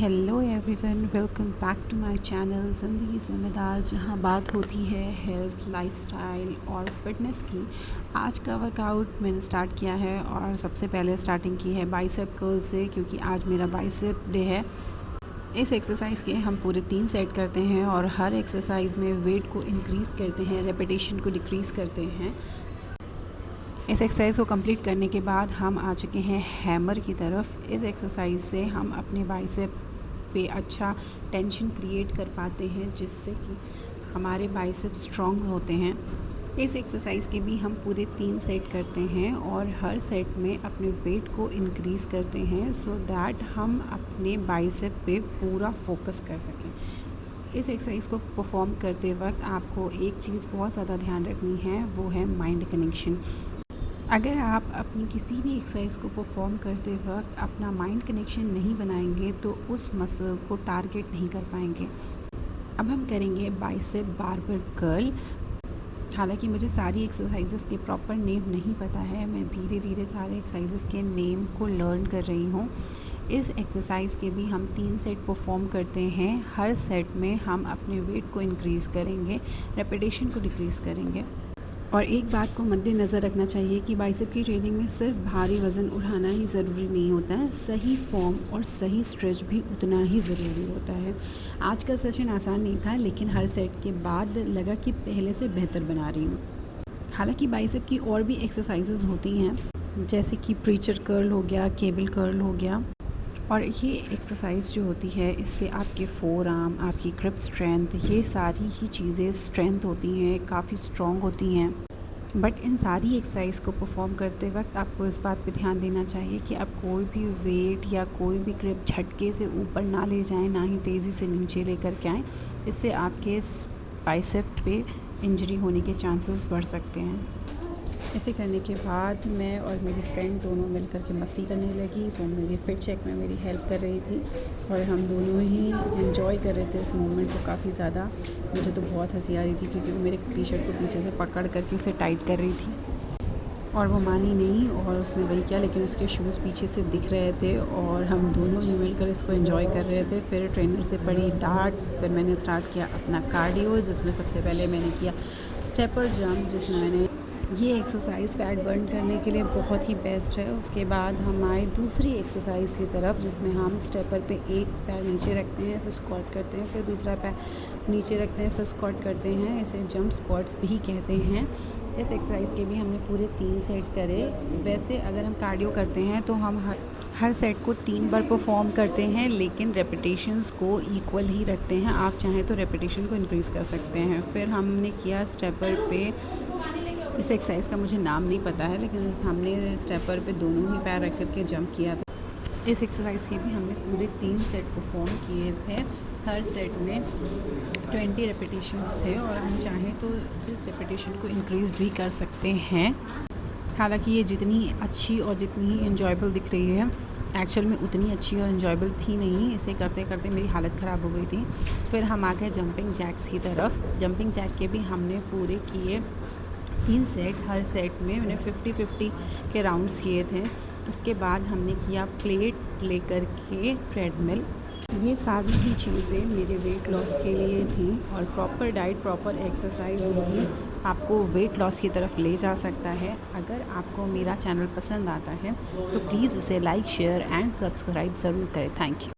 Hello everyone, welcome back to my channel ज़िंदगी ज़िम्मेदार, जहां बात होती है हेल्थ, लाइफस्टाइल और फिटनेस की। आज का वर्कआउट मैंने स्टार्ट किया है और सबसे पहले स्टार्टिंग की है बाइसेप कर्ल से, क्योंकि आज मेरा बाइसेप डे है। इस एक्सरसाइज़ के हम पूरे 3 सेट करते हैं और हर एक्सरसाइज में वेट को इंक्रीज़ करते हैं, रेपिटेशन को डिक्रीज़ करते हैं। इस एक्सरसाइज को कंप्लीट करने के बाद हम आ चुके हैं हैमर की तरफ। इस एक्सरसाइज से हम अपने बाइसेप पे अच्छा टेंशन क्रिएट कर पाते हैं, जिससे कि हमारे बाइसेप स्ट्रॉन्ग होते हैं। इस एक्सरसाइज के भी हम पूरे 3 सेट करते हैं और हर सेट में अपने वेट को इंक्रीज़ करते हैं, सो दैट हम अपने बाइसेप पे पूरा फोकस कर सकें। इस एक्सरसाइज को परफॉर्म करते वक्त आपको एक चीज़ बहुत ज़्यादा ध्यान रखनी है, वो है माइंड कनेक्शन। अगर आप अपनी किसी भी एक्सरसाइज को परफॉर्म करते वक्त अपना माइंड कनेक्शन नहीं बनाएंगे तो उस मसल को टारगेट नहीं कर पाएंगे। अब हम करेंगे बाइसेप बारबेल कर्ल। हालांकि मुझे सारी एक्सरसाइजेस के प्रॉपर नेम नहीं पता है, मैं धीरे धीरे सारे एक्सरसाइजेस के नेम को लर्न कर रही हूँ। इस एक्सरसाइज के भी हम 3 सेट परफॉर्म करते हैं। हर सेट में हम अपने वेट को इंक्रीज़ करेंगे, रेपिटेशन को डिक्रीज़ करेंगे। और एक बात को मद्देनज़र रखना चाहिए कि बाइसेप की ट्रेनिंग में सिर्फ भारी वज़न उठाना ही ज़रूरी नहीं होता है, सही फॉर्म और सही स्ट्रेच भी उतना ही ज़रूरी होता है। आज का सेशन आसान नहीं था, लेकिन हर सेट के बाद लगा कि पहले से बेहतर बना रही हूँ। हालांकि बाइसेप की और भी एक्सरसाइजेज़ होती हैं, जैसे कि प्रीचर कर्ल हो गया, केबल कर्ल हो गया। और ये एक्सरसाइज जो होती है, इससे आपके फोर आर्म, आपकी ग्रिप स्ट्रेंथ, ये सारी ही चीज़ें स्ट्रेंथ होती हैं, काफ़ी स्ट्रॉन्ग होती हैं। बट इन सारी एक्सरसाइज को परफॉर्म करते वक्त आपको इस बात पे ध्यान देना चाहिए कि आप कोई भी वेट या कोई भी ग्रिप झटके से ऊपर ना ले जाएं, ना ही तेज़ी से नीचे लेकर के आएँ। इससे आपके बाइसेप पे इंजरी होने के चांसेस बढ़ सकते हैं। इसे करने के बाद मैं और मेरी फ्रेंड दोनों मिलकर के मस्ती करने लगी। वो मेरी फिट चेक में मेरी हेल्प कर रही थी और हम दोनों ही एंजॉय कर रहे थे इस मोमेंट को काफ़ी ज़्यादा। मुझे तो बहुत हंसी आ रही थी, क्योंकि वो मेरे टी शर्ट को पीछे से पकड़ करके उसे टाइट कर रही थी और वो मानी नहीं और उसने वही किया, लेकिन उसके शूज़ पीछे से दिख रहे थे और हम दोनों ही मिलकर इसको एंजॉय कर रहे थे। फिर ट्रेनर से पड़ी डांट। फिर मैंने स्टार्ट किया अपना कार्डियो, जिसमें सबसे पहले मैंने किया स्टेपर जंप, जिसमें मैंने ये एक्सरसाइज फैट बर्न करने के लिए बहुत ही बेस्ट है। उसके बाद हम आए दूसरी एक्सरसाइज की तरफ, जिसमें हम स्टेपर पे एक पैर नीचे रखते हैं, फिर स्क्वाट करते हैं, फिर दूसरा पैर नीचे रखते हैं, फिर स्क्वाट करते हैं। इसे जंप स्क्वाट्स भी कहते हैं। इस एक्सरसाइज के भी हमने पूरे 3 सेट करे। वैसे अगर हम कार्डियो करते हैं तो हम हर सेट को 3 बार परफॉर्म करते हैं, लेकिन रेपिटेशंस को इक्वल ही रखते हैं। आप चाहें तो रेपिटेशन को इंक्रीज़ कर सकते हैं। फिर हमने किया स्टेपर पे, इस एक्सरसाइज का मुझे नाम नहीं पता है, लेकिन हमने स्टेपर पे दोनों ही पैर रख करके जंप किया था। इस एक्सरसाइज के भी हमने पूरे 3 सेट परफॉर्म किए थे। हर सेट में 20 रेपिटेशंस थे और हम चाहें तो इस रेपिटेशन को इंक्रीज़ भी कर सकते हैं। हालांकि ये जितनी अच्छी और जितनी ही इन्जॉयबल दिख रही है, एक्चुअल में उतनी अच्छी और इन्जॉयबल थी नहीं। इसे करते करते मेरी हालत ख़राब हो गई थी। फिर हम आ गए जंपिंग जैक्स की तरफ। जंपिंग जैक के भी हमने पूरे किए 3 सेट। हर सेट में मैंने 50-50 के राउंड्स किए थे। उसके बाद हमने किया प्लेट लेकर के ट्रेडमिल। ये सारी ही चीज़ें मेरे वेट लॉस के लिए थी, और प्रॉपर डाइट, प्रॉपर एक्सरसाइज ही आपको वेट लॉस की तरफ ले जा सकता है। अगर आपको मेरा चैनल पसंद आता है तो प्लीज़ इसे लाइक, शेयर एंड सब्सक्राइब ज़रूर करें। Thank you.